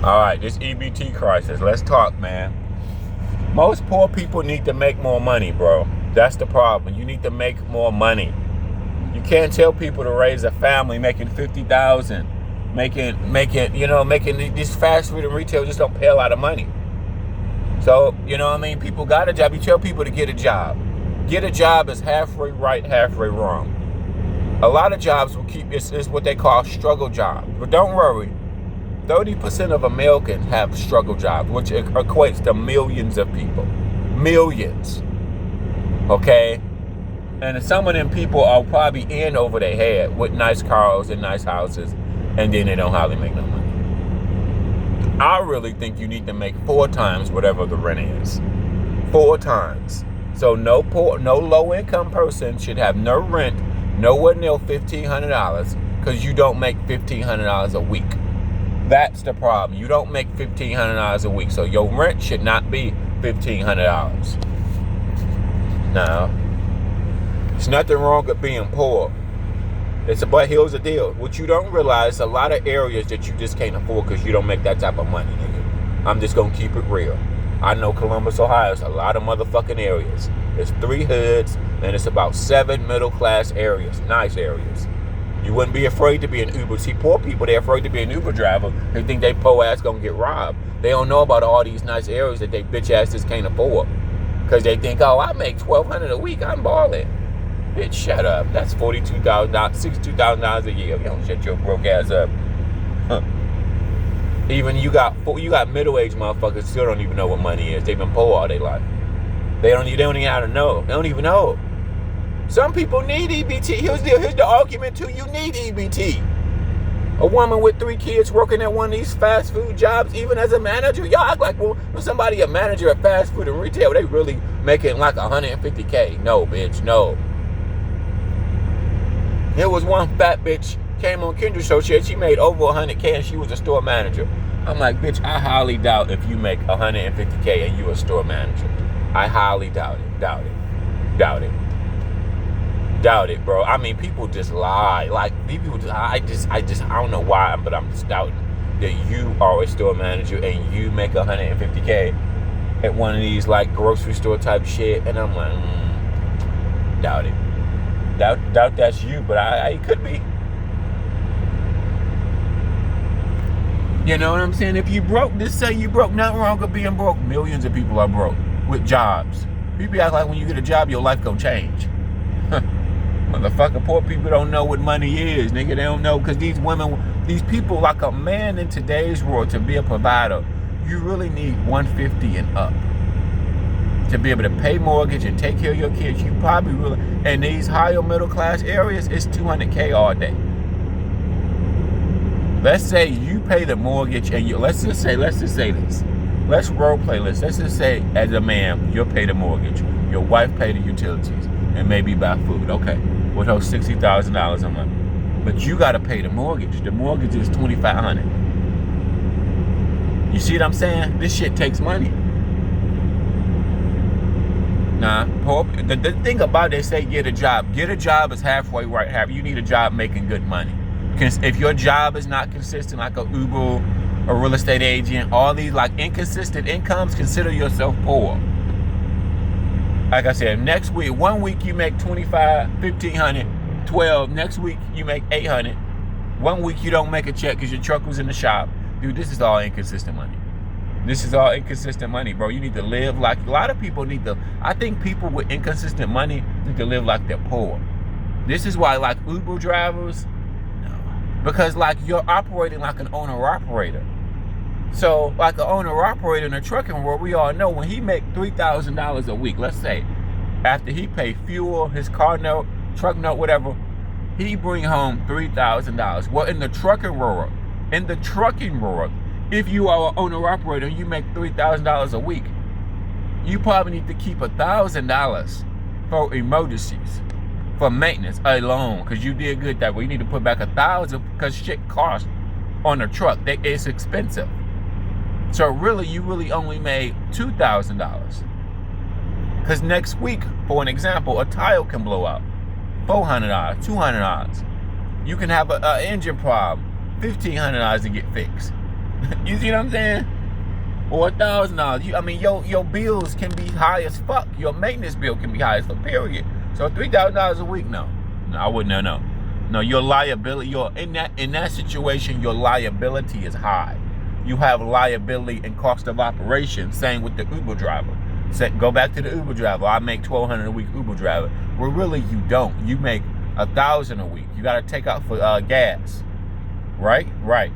All right, this EBT crisis. Let's talk, man. Most poor people need to make more money, bro. That's the problem. You need to make more money. You can't tell people to raise a family making $50,000, making these fast food and retail just don't pay a lot of money. So, people got a job. You tell people to get a job. Get a job is halfway right, halfway wrong. A lot of jobs will keep, it's what they call struggle jobs. But don't worry, 30% of Americans have struggle jobs, which equates to millions of people. Millions. Okay? And some of them people are probably in over their head with nice cars and nice houses, and then they don't hardly make no money. I really think you need to make 4 times whatever the rent is. 4 times. So no low-income person should have no rent, nowhere near $1,500, because you don't make $1,500 a week. That's the problem. You don't make $1,500 a week, so your rent should not be $1,500. Now, there's nothing wrong with being poor. But here's the deal. What you don't realize, a lot of areas that you just can't afford because you don't make that type of money, nigga. I'm just gonna keep it real. I know Columbus, Ohio is a lot of motherfucking areas. It's 3 hoods, and it's about 7 middle-class areas, nice areas. You wouldn't be afraid to be an Uber. See, poor people, they're afraid to be an Uber driver. They think they poor ass gonna get robbed. They don't know about all these nice areas that they bitch asses can't afford. Because they think, oh, I make $1,200 a week, I'm balling. Bitch, shut up. That's $42,000, $62,000 a year. You don't shut your broke ass up. Even you got middle-aged motherfuckers still don't even know what money is. They've been poor all their life. They don't even how to know. They don't even know. Some people need EBT. Here's the argument too. You need EBT. A woman with 3 kids working at one of these fast food jobs, even as a manager. Y'all act like when somebody a manager at fast food and retail, they really making like $150K. No, bitch, no. There was one fat bitch came on Kendra's show. She made over $100K and she was a store manager. I'm like, bitch, I highly doubt if you make $150K and you a store manager. I highly doubt it. Doubt it, bro. I mean, people just lie. Like, people just, I don't know why, but I'm just doubting that you are a store manager and you make $150K at one of these, like, grocery store type shit. And I'm like, doubt it. Doubt that's you, but it could be. You know what I'm saying? If you broke, just say you broke. Nothing wrong with being broke. Millions of people are broke with jobs. People act like when you get a job, your life gonna change. Motherfucker, poor people don't know what money is, nigga. They don't know, because these people, like a man in today's world, to be a provider, you really need 150 and up to be able to pay mortgage and take care of your kids. You probably really, in these higher middle class areas, it's $200K all day. Let's say you pay the mortgage and let's just say this. Let's role play this. Let's just say, as a man, you'll pay the mortgage, your wife pay the utilities, and maybe buy food. Okay, with those $60,000 a month, but you got to pay the mortgage. The mortgage is $2,500. You see what I'm saying? This shit takes money. Nah, the thing about it, they say get a job. Get a job is halfway right. You need a job making good money. If your job is not consistent, like a Uber, a real estate agent, all these like inconsistent incomes, consider yourself poor. Like I said, next week, 1 week you make $2,500, $1,500, $1,200. Next week you make $800. 1 week you don't make a check because your truck was in the shop. Dude, this is all inconsistent money. This is all inconsistent money, bro. You need to live like, a lot of people I think people with inconsistent money need to live like they're poor. This is why, like, Uber drivers, no. Because, like, you're operating like an owner-operator. So, like an owner-operator in a trucking world, we all know when he make $3,000 a week, let's say, after he pay fuel, his car note, truck note, whatever, he bring home $3,000. Well, in the trucking world, if you are an owner-operator and you make $3,000 a week, you probably need to keep $1,000 for emergencies, for maintenance alone, because you did good that way. You need to put back $1,000 because shit costs on a truck. It's expensive. So really, you really only made $2,000. Because next week, for an example, a tire can blow out. $400, $200. You can have an engine problem, $1,500 to get fixed. You see what I'm saying? Or $1,000. I mean, your bills can be high as fuck. Your maintenance bill can be high as fuck, period. So $3,000 a week, no. No, I wouldn't, no. No, your liability, in that situation, your liability is high. You have liability and cost of operation. Same with the Uber driver. Go back to the Uber driver. I make $1,200 a week Uber driver. Well, really, you don't. You make $1,000 a week. You got to take out for gas, right? Right.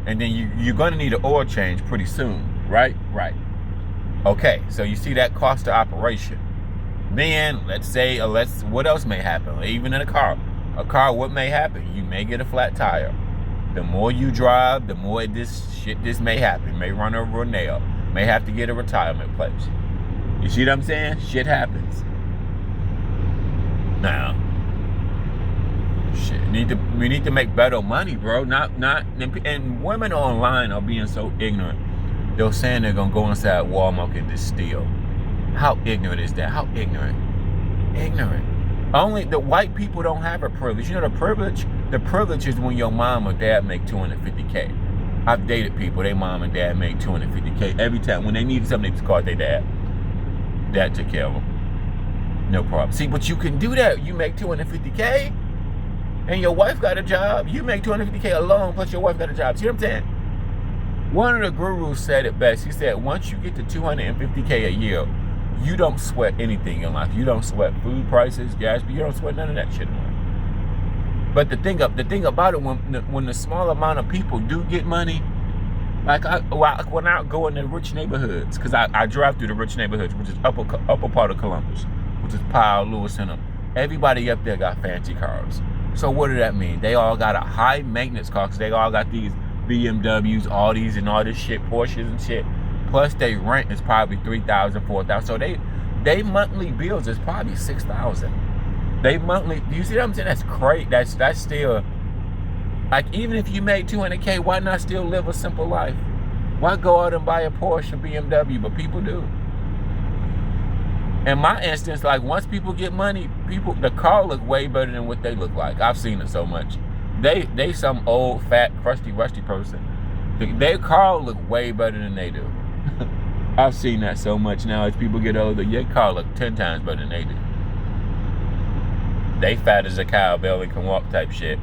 And then you're going to need an oil change pretty soon, right? Right. Okay, so you see that cost of operation. Then let's say, what else may happen? Even in a car, what may happen? You may get a flat tire. The more you drive, the more this may happen. May run over a nail. May have to get a retirement place. You see what I'm saying? Shit happens. Now, shit, we need to make better money, bro. And women online are being so ignorant. They're saying they're gonna go inside Walmart and distill. How ignorant is that? How ignorant? Ignorant. Only the white people don't have a privilege. You know the privilege? The privilege is when your mom or dad make $250K. I've dated people, their mom and dad make $250K every time. When they needed something, they just called their dad. Dad took care of them. No problem. See, but you can do that. You make $250K and your wife got a job. You make $250K alone, plus your wife got a job. See what I'm saying? One of the gurus said it best. He said, once you get to $250K a year, you don't sweat anything in life. You don't sweat food prices, gas, but you don't sweat none of that shit in life. But the thing about it, when the small amount of people do get money, like when I go in the rich neighborhoods, because I drive through the rich neighborhoods, which is upper part of Columbus, which is Powell, Lewis, and them. Everybody up there got fancy cars. So what does that mean? They all got a high maintenance car, because they all got these BMWs, Audis, and all this shit, Porsches and shit. Plus, they rent is probably $3,000, $4,000. So they monthly bills is probably $6,000. They monthly. You see what I'm saying? That's crazy. That's still, like, even if you made $200K, why not still live a simple life? Why go out and buy a Porsche or BMW? But people do. In my instance, like, once people get money, the car look way better than what they look like. I've seen it so much. They some old, fat, crusty, rusty person. Their car look way better than they do. I've seen that so much now. As people get older, your car look 10 times better than they do. They fat as a cow, barely can walk type shit.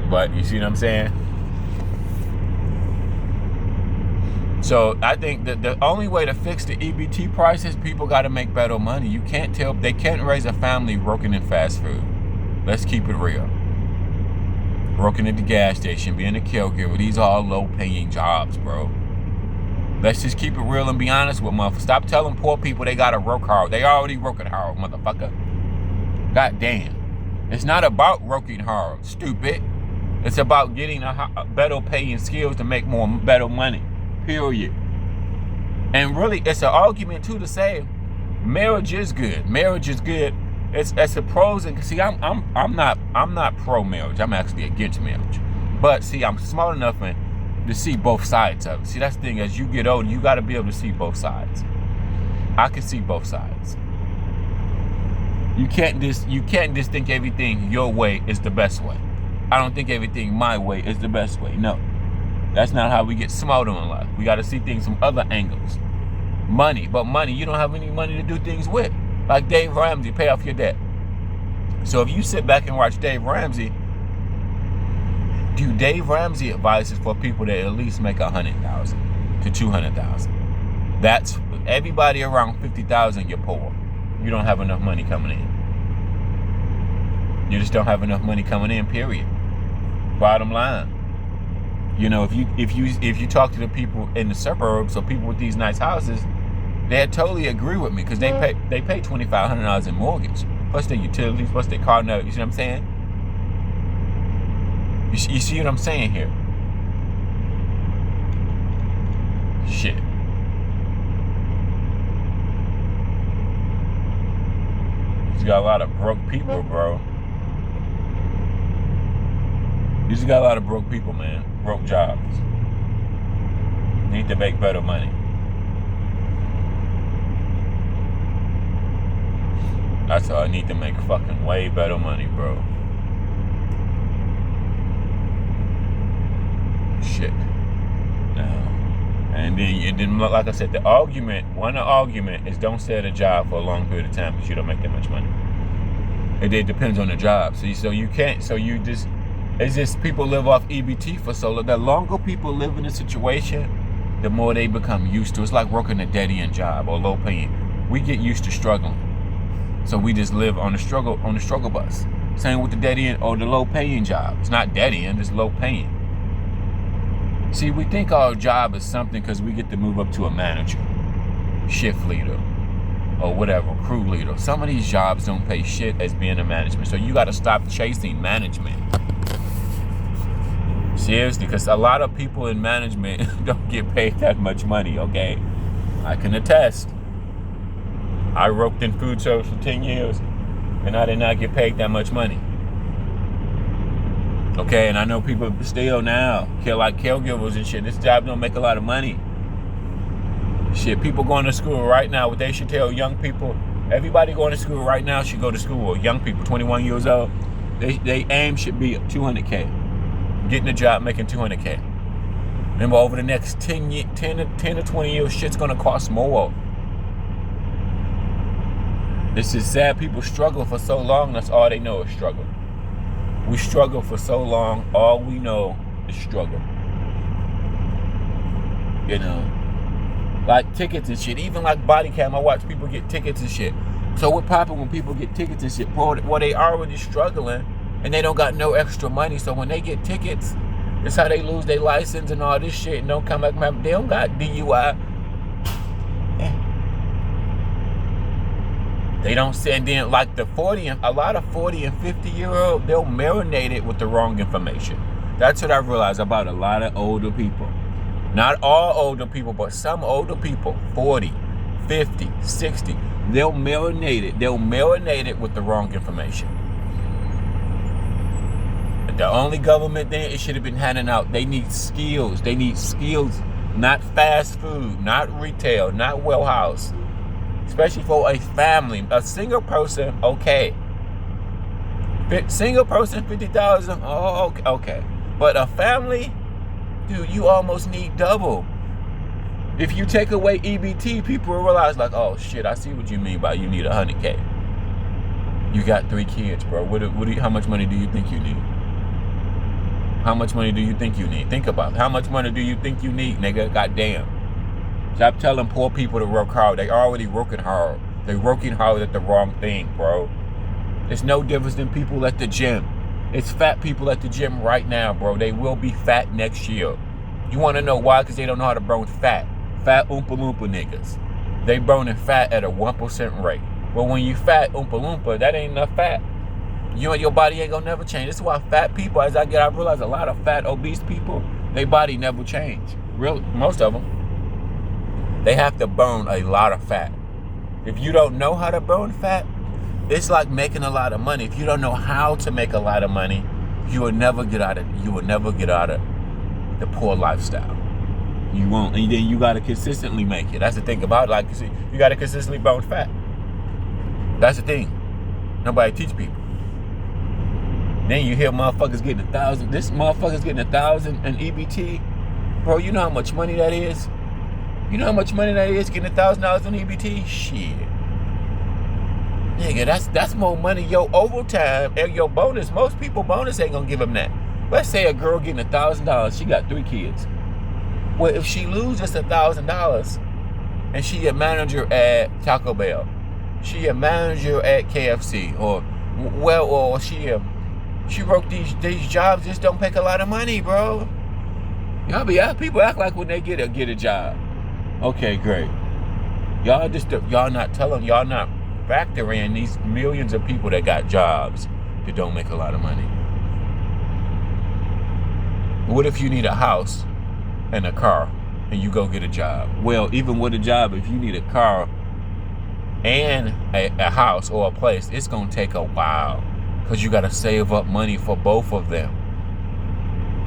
But you see what I'm saying? So I think that the only way to fix the EBT prices, people got to make better money. You can't tell, they can't raise a family working in fast food. Let's keep it real. Working at the gas station, being a caregiver, these are all low-paying jobs, bro. Let's just keep it real and be honest with motherfuckers. Stop telling poor people they gotta work hard. They already working hard, motherfucker. God damn. It's not about working hard, stupid. It's about getting a better paying skills to make better money. Period. And really, it's an argument too to say marriage is good. Marriage is good. It's a pros and see. I'm not pro marriage. I'm actually against marriage. But see, I'm smart enough to see both sides of it. See, that's the thing. As you get older, you got to be able to see both sides. I can see both sides. You can't just think everything your way is the best way. I don't think everything my way is the best way. No, that's not how we get smarter in life. We got to see things from other angles. Money, but money, you don't have any money to do things with. Like Dave Ramsey, pay off your debt. So if you sit back and watch Dave Ramsey, Dave Ramsey advises for people that at least make $100,000 to $200,000. That's everybody around $50,000. You're poor. You don't have enough money coming in. You just don't have enough money coming in. Period. Bottom line. You know, if you talk to the people in the suburbs or people with these nice houses, they totally agree with me because they pay $2,500 in mortgage, plus their utilities, plus their car note. You see what I'm saying? You see what I'm saying here? Shit. You got a lot of broke people, bro. You just got a lot of broke people, man. Broke jobs. Need to make better money. That's all. I need to make fucking way better money, bro. then, like I said, one argument is don't stay at a job for a long period of time because you don't make that much money. It depends on the job. It's just people live off EBT for so long. The longer people live in a situation, the more they become used to. It's like working a dead-end job or low paying. We get used to struggling. So we just live on the struggle bus. Same with the dead-end or the low paying job. It's not dead-end, it's low paying. See, we think our job is something because we get to move up to a manager, shift leader, or whatever, crew leader. Some of these jobs don't pay shit as being a management. So you got to stop chasing management. Seriously, because a lot of people in management don't get paid that much money, okay? I can attest. I worked in food service for 10 years, and I did not get paid that much money. Okay, and I know people still now, like caregivers and shit, this job don't make a lot of money. Shit, people going to school right now, what they should tell young people, everybody going to school right now should go to school, or young people, 21 years old, they aim should be $200K. Getting a job making $200K. Remember, over the next 10 to 20 years, shit's gonna cost more. It's just sad people struggle for so long, that's all they know is struggle. We struggle for so long, all we know is struggle. You know? Like tickets and shit, even like body cam, I watch people get tickets and shit. So what poppin' when people get tickets and shit? Well, they already struggling and they don't got no extra money. So when they get tickets, it's how they lose their license and all this shit and don't come back. They don't got DUI. They don't send in like a lot of 40 and 50-year-old, they'll marinate it with the wrong information. That's what I realized about a lot of older people. Not all older people, but some older people, 40, 50, 60, they'll marinate it with the wrong information. The only government thing it should have been handing out, they need skills. They need skills, not fast food, not retail, not warehouse. Especially for a family. A single person, okay. Single person, 50,000, oh, okay. But a family, dude, you almost need double. If you take away EBT, people will realize like, oh shit, I see what you mean by you need 100K. You got 3 kids, bro. How much money do you think you need? How much money do you think you need? Think about it. How much money do you think you need, nigga? Goddamn. Stop telling poor people to work hard. They already working hard. They working hard at the wrong thing, bro. It's no difference than people at the gym. It's fat people at the gym right now, bro. They will be fat next year. You want to know why? Because they don't know how to burn fat. Fat Oompa Loompa niggas. They burning fat at a 1% rate. Well, when you fat Oompa Loompa, that ain't enough fat. You and your body ain't gonna never change. This is why fat people, I realize a lot of fat, obese people, their body never change. Most of them. They have to burn a lot of fat. If you don't know how to burn fat, it's like making a lot of money. If you don't know how to make a lot of money, you will never get out of the poor lifestyle. You won't. And then you gotta consistently make it. That's the thing about it. Like you gotta consistently burn fat. That's the thing. Nobody teach people. Then you hear motherfuckers getting 1,000. This motherfucker's getting 1,000 in EBT. Bro, you know how much money that is? You know how much money that is getting $1,000 in EBT? Shit. Nigga, that's more money. Your overtime and your bonus, most people bonus ain't gonna give them that. Let's say a girl getting $1,000, she got 3 kids. Well, if she loses $1,000 and she a manager at Taco Bell, she a manager at KFC, or she worked these jobs just don't pay a lot of money, bro. People act like when they get a job. Okay, great. Y'all not factoring in these millions of people that got jobs that don't make a lot of money. What if you need a house and a car and you go get a job? Well, even with a job, if you need a car and a house or a place, it's gonna take a while because you gotta save up money for both of them.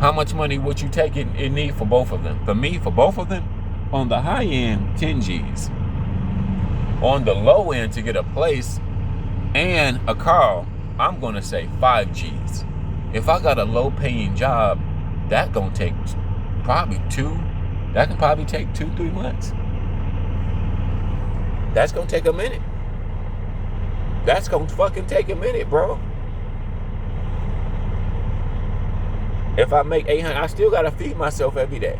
How much money would you take in need for both of them? For me, for both of them, on the high end, 10 G's. On the low end, to get a place and a car, I'm gonna say 5 G's. If I got a low paying job, that gonna take probably 2 That can probably take 2-3 months. That's gonna take a minute. That's gonna fucking take a minute, bro. If I make 800, I still gotta feed myself every day.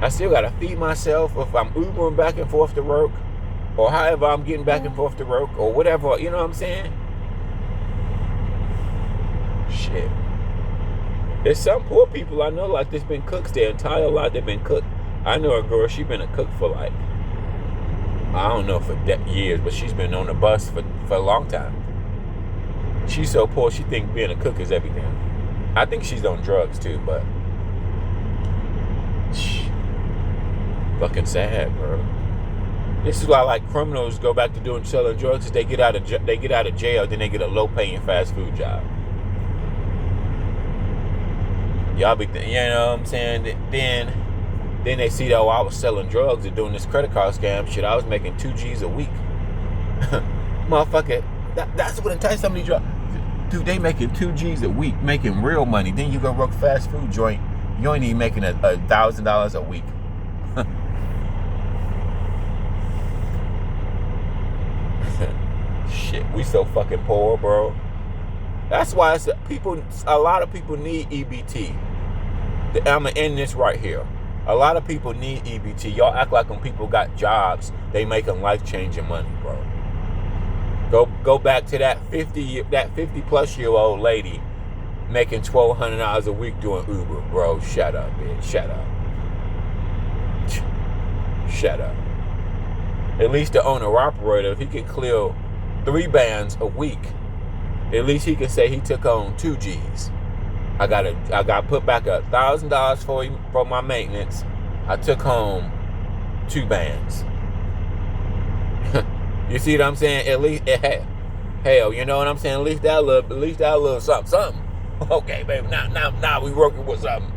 I still gotta feed myself if I'm Ubering back and forth to work, or however I'm getting back and forth to work, or whatever, you know what I'm saying? Shit. There's some poor people I know, like, that's been cooks their entire life. They've been cooked. I know a girl, she been a cook for like, I don't know, for years, but she's been on the bus for a long time. She's so poor, she thinks being a cook is everything. I think she's on drugs too, but fucking sad, bro. This is why, like, criminals go back to selling drugs. They get out of jail, then they get a low-paying fast food job. Y'all be, you know what I'm saying? Then they see that, oh, I was selling drugs and doing this credit card scam shit. I was making 2 G's a week. Motherfucker, that's what entices some of these drugs. Dude, they making 2 G's a week, making real money. Then you go work fast food joint. You ain't even making $1,000 a week. Shit, we so fucking poor, bro. That's why a lot of people need EBT. I'm gonna end this right here. A lot of people need EBT. Y'all act like when people got jobs, they making life-changing money, bro. Go back to that 50-plus-year-old lady making $1,200 a week doing Uber, bro. Shut up, bitch. Shut up. Shut up. At least the owner-operator, if he can clear 3 bands a week, at least he can say he took on 2 G's. I got put back $1,000 for my maintenance. I took home 2 bands. You see what I'm saying? At least, hell, you know what I'm saying? At least that little something. Okay, baby. Now we working with something.